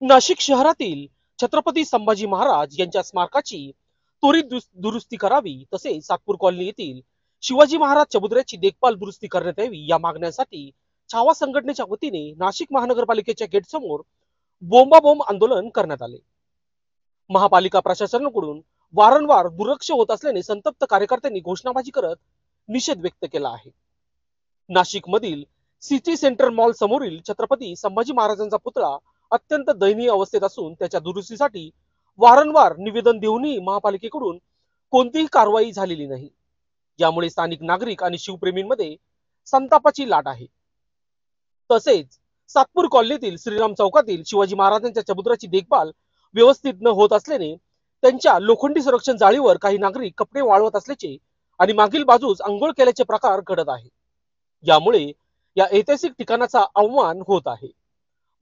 नाशिक शहरातील छत्रपती संभाजी महाराज यांच्या स्मारकाची त्वरित दुरुस्ती करावी, तसेच सातपूर कॉलनी येथील शिवाजी महाराज चबुतऱ्याची देखभाल दुरुस्ती करण्यात यावी या मागण्यांसाठी छावा संघटनेच्या वतीने नाशिक महानगरपालिकेच्या गेट समोर बोंबाबोंब आंदोलन करण्यात आले। महापालिका प्रशासनाकडून वारंवार दुर्लक्ष होत असल्याने संतप्त कार्यकर्त्यांनी घोषणाबाजी करत निषेध व्यक्त केला आहे। नाशिक मधील सिटी सेंटर मॉल समोरील छत्रपती संभाजी महाराजांचा पुतळा अत्यंत दयनीय अवस्थेत असून त्याच्या दुरुस्तीसाठी वारंवार निवेदन देऊनही महापालिकेकडून कोणतीही कारवाई झालेली नाही। यामुळे स्थानिक नागरिक आणि शिवप्रेमींमध्ये संतापाची लाट आहे। तसेच सातपूर कॉलनीतील श्रीराम चौकातील शिवाजी महाराजांच्या चबुतऱ्याची देखभाल व्यवस्थित न होत असल्याने त्यांच्या लोखंडी संरक्षण जाळीवर काही नागरिक कपडे वाळवत असल्याचे आणि मागील बाजूस अंघोळ केल्याचे प्रकार घडत आहे। यामुळे या ऐतिहासिक ठिकाणाचा अवमान होत आहे।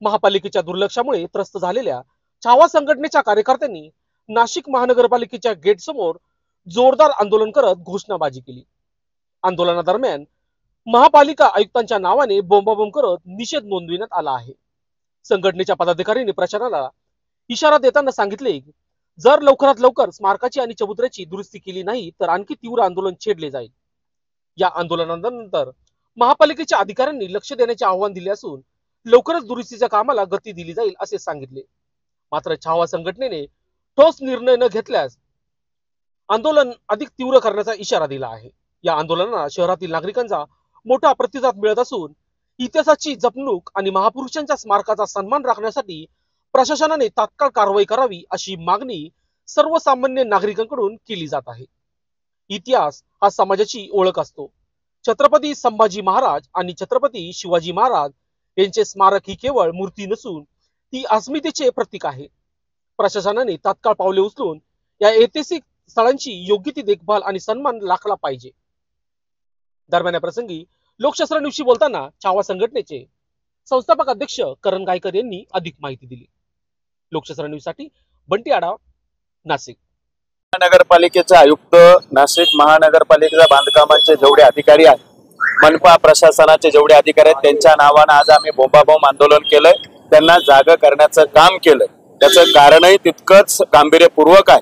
महापालिकेच्या दुर्लक्षामुळे त्रस्त झालेल्या छावा संघटनेच्या कार्यकर्त्यांनी नाशिक महानगरपालिकेच्या गेट समोर जोरदार आंदोलन करत घोषणाबाजी केली। आंदोलनादरम्यान महापालिका आयुक्तांच्या नावाने बोंबाबोंब करत निषेध नोंदविण्यात आला आहे। संघटनेच्या पदाधिकाऱ्यांनी प्रशासनाला इशारा देताना सांगितले, जर लवकरात लवकर स्मारकाची आणि चबुतऱ्याची दुरुस्ती केली नाही तर आणखी तीव्र आंदोलन छेडले जाईल। या आंदोलनानंतर महापालिकेच्या अधिकाऱ्यांनी लक्ष देण्याचे आवाहन दिले असून लवकरच दुरुस्तीच्या कामाला गती दिली जाईल असे सांगितले। मात्र छावा संघटनेने ठोस निर्णय न घेतल्यास आंदोलन अधिक तीव्र करण्याचा इशारा दिला आहे। या आंदोलनाला शहरातील नागरिकांचा मोठा प्रतिसाद मिळत असून इतिहासाची जपणूक आणि महापुरुषांच्या स्मारकाचा सन्मान राखण्यासाठी प्रशासनाने तात्काळ कारवाई करावी अशी मागणी सर्वसामान्य नागरिकांकडून केली जात आहे। इतिहास हा समाजाची ओळख असतो। छत्रपती संभाजी महाराज आणि छत्रपती शिवाजी महाराज यांचे स्मारक ही केवळ मूर्ती नसून ती अस्मितेचे प्रतीक आहे। प्रशासनाने तात्काळ पावले उचलून या ऐतिहासिक स्थळांची योग्य ती देखभाल आणि सन्मान राखला पाहिजे। दरम्यान या प्रसंगी लोकशास्त्र न्यूजशी बोलताना छावा संघटनेचे संस्थापक अध्यक्ष करण गायकर यांनी अधिक माहिती दिली। लोकशास्त्र न्यूज साठी बंटी आढाव, नाशिक। महानगरपालिकेचे आयुक्त, नाशिक महानगरपालिकेच्या बांधकामांचे जेवढे अधिकारी आहेत, मनपा प्रशासनाचे जेवढे अधिकारी आहेत, त्यांच्या नावाने आज आम्ही बोंबाबोंब आंदोलन केलंय। त्यांना जागा करण्याचं काम केलंय। त्याचं कारणही तितकंच गांभीर्यपूर्वक आहे।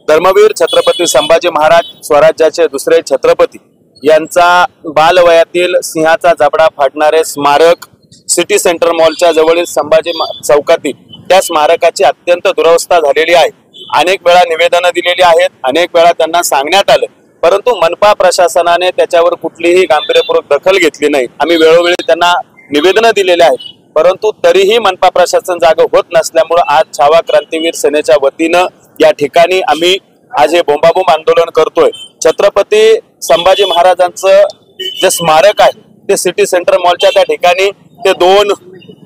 धर्मवीर छत्रपती संभाजी महाराज स्वराज्याचे दुसरे छत्रपती यांचा बालवयातील सिंहाचा जबडा फाडणारे स्मारक सिटी सेंटर मॉलच्या जवळील संभाजी चौकातील त्या स्मारकाची अत्यंत दुरवस्था झालेली आहे। अनेक वेळा निवेदनं दिलेली आहेत, अनेक वेळा त्यांना सांगण्यात आलं, परंतु मनपा प्रशासनाने त्याच्यावर कुठलीही गांभीर्यपूर्वक दखल घेतली नाही। आम्ही वेळोवेळी त्यांना निवेदनं दिलेली आहेत, परंतु तरीही मनपा प्रशासन जागा होत नसल्यामुळे आज छावा क्रांतीवीर सेनेच्या वतीनं या ठिकाणी आम्ही आज हे बोंबाबोंब आंदोलन करतोय। छत्रपती संभाजी महाराजांचं जे स्मारक आहे ते सिटी सेंटर मॉलच्या त्या ठिकाणी ते दोन,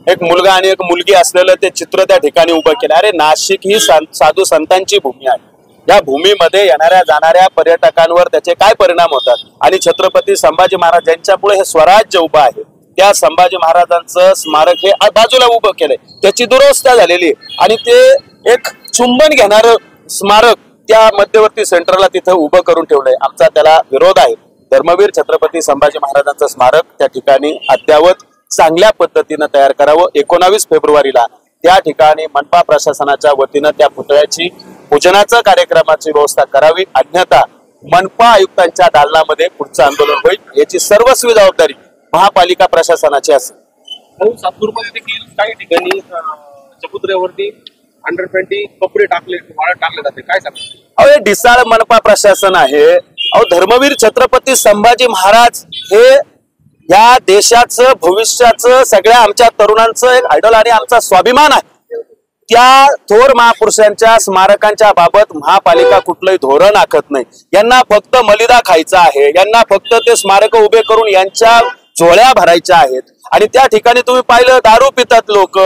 एक मुलगा आणि एक मुलगी असलेलं ते चित्र त्या ठिकाणी उभं केलं। अरे नाशिक ही साधू संतांची भूमी आहे। या भूमीमध्ये येणाऱ्या जाणाऱ्या पर्यटकांवर त्याचे काय परिणाम होतात आणि छत्रपती संभाजी महाराज यांच्यापुढे हे स्वराज्य उभं आहे, त्या संभाजी महाराजांचं स्मारक हे बाजूला उभं केलंय, त्याची दुरवस्था झालेली आहे आणि ते एक चुंबन घेणारं स्मारक त्या मध्यवर्ती सेंटरला तिथं उभं करून ठेवलंय। आमचा त्याला विरोध आहे। धर्मवीर छत्रपती संभाजी महाराजांचं स्मारक त्या ठिकाणी अद्यावत चांगल्या पद्धतीनं तयार करावं। 19 फेब्रुवारीला त्या ठिकाणी मनपा प्रशासनाच्या वतीनं त्या पुतळ्याची पूजनाचा कार्यक्रमाची व्यवस्था करावी, अन्यथा मनपा आयुक्तांच्या दालनामध्ये पुढचं आंदोलन होईल। याची सर्वस्वी जबाबदारी महापालिका प्रशासनाची असेल। सातपूरमध्ये देखील काही ठिकाणी चबुतऱ्यावरती अंडरपॅन्टी कपडे टाकले, वाळत टाकले जाते, काय सांगतो? अहो, हे ढिसाळ मनपा प्रशासन आहे। अहो, धर्मवीर छत्रपती संभाजी महाराज हे या देशाचं, भविष्याचं, सगळ्या आमच्या तरुणांचं एक आयडॉल आणि आमचा स्वाभिमान आहे। त्या थोर महापुरुषांच्या स्मारकांच्या बाबत महापालिका कुठलंही धोरण आखत नाही। यांना फक्त मलिदा खायचा आहे, यांना फक्त ते स्मारक उभे करून यांच्या चोळ्या भरायच्या आहेत आणि त्या ठिकाणी तुम्ही पाहिलं दारू पितात लोक,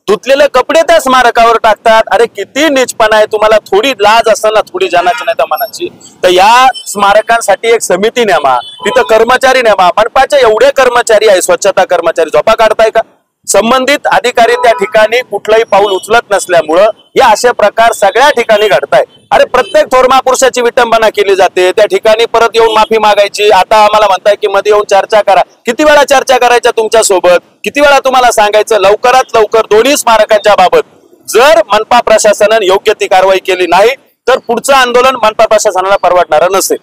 धुतलेले कपडे त्या स्मारकावर टाकतात। अरे किती नीचपणा आहे तुम्हाला! थोडी लाज असताना थोडी जानाची नाही तर मनाची, तर या स्मारकांसाठी एक समिती नेमा, तिथं कर्मचारी नेमा। मनपाचे एवढे कर्मचारी आहे, स्वच्छता कर्मचारी, झोपा काढताय का? संबंधित अधिकारी त्या ठिकाणी कुठलंही पाऊल उचलत नसल्यामुळं हे असे प्रकार सगळ्या ठिकाणी घडताय। अरे प्रत्येक थोर महापुरुषाची विटंबना केली जाते, त्या ठिकाणी परत येऊन माफी मागायची। आता आम्हाला म्हणताय की मध्ये येऊन चर्चा करा। किती वेळा चर्चा करायच्या तुमच्या सोबत? किती वेळा तुम्हाला सांगायचं? लवकरात लवकर दोन्ही स्मारकांच्या बाबत जर मनपा प्रशासनाने योग्य ती कारवाई केली नाही तर पुढचं आंदोलन मनपा प्रशासनाला परवडणार नसेल.